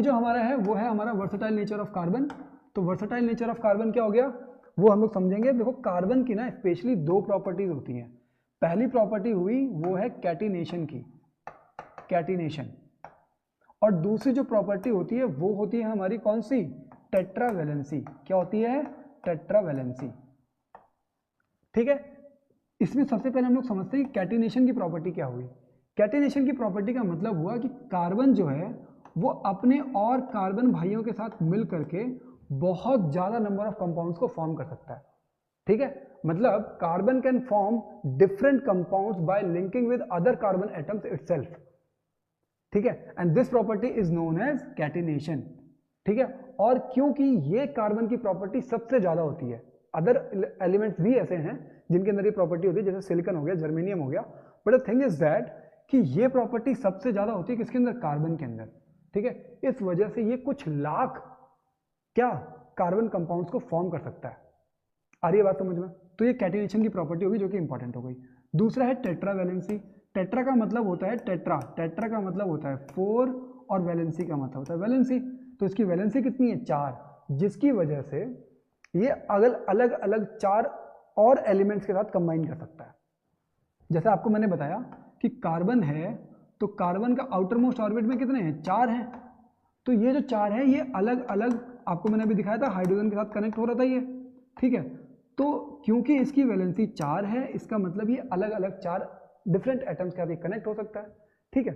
अभी जो हमारा है वो है हमारा वर्सेटाइल नेचर ऑफ कार्बन। तो वर्सेटाइल नेचर ऑफ कार्बन क्या हो गया, वो हम लोग समझेंगे। देखो कार्बन की ना स्पेशली दो प्रॉपर्टीज होती हैं। पहली प्रॉपर्टी हुई वो है कैटिनेशन की, कैटिनेशन, और दूसरी जो प्रॉपर्टी होती है वो होती है हमारी कौन सी, टेट्रावैलेंसी। क्या होती है, टेट्रावैलेंसी। ठीक है, इसमें सबसे पहले हम लोग समझते हैं कि कैटिनेशन की प्रॉपर्टी क्या हुई। कैटिनेशन की प्रॉपर्टी का मतलब हुआ कि कार्बन जो है वो अपने और कार्बन भाइयों के साथ मिल करके बहुत ज्यादा नंबर ऑफ कंपाउंड्स को फॉर्म कर सकता है। ठीक है, मतलब carbon can form different compounds by linking with other carbon atoms itself. ठीक है, and this property is known as catenation. ठीक है, और क्योंकि ये कार्बन की प्रॉपर्टी सबसे ज्यादा होती है, अदर एलिमेंट्स भी ऐसे हैं जिनके अंदर ये प्रॉपर्टी होती है, जैसे सिलिकॉन हो गया, जर्मेनियम हो गया, but the thing is that कि ये प्रॉपर्टी सबसे ज्यादा होती है किसके अंदर, कार्बन के अंदर। ठीक है, इस वजह से ये कुछ लाख क्या कार्बन कंपाउंड्स को फॉर्म कर सकता है। आ रही है बात समझ में? तो ये कैटिनेशन की प्रॉपर्टी होगी जो कि इंपॉर्टेंट हो गई। दूसरा है टेट्रावैलेंसी। टेट्रा का मतलब होता है टेट्रा, टेट्रा का मतलब होता है 4, और वैलेंसी का मतलब होता है वैलेंसी। तो इसकी वैलेंसी कितनी है, 4, जिसकी वजह से ये अलग अलग 4 और एलिमेंट्स के साथ कंबाइन कर सकता है। जैसे आपको मैंने बताया कि कार्बन है, तो कार्बन का आउटर मोस्ट ऑर्बिट में कितने हैं, 4 हैं। तो ये जो 4 है ये अलग अलग, आपको मैंने अभी दिखाया था हाइड्रोजन के साथ कनेक्ट हो रहा था ये। ठीक है, तो क्योंकि इसकी वैलेंसी 4 है, इसका मतलब ये अलग अलग 4 डिफरेंट एटम्स के साथ कनेक्ट हो सकता है। ठीक है,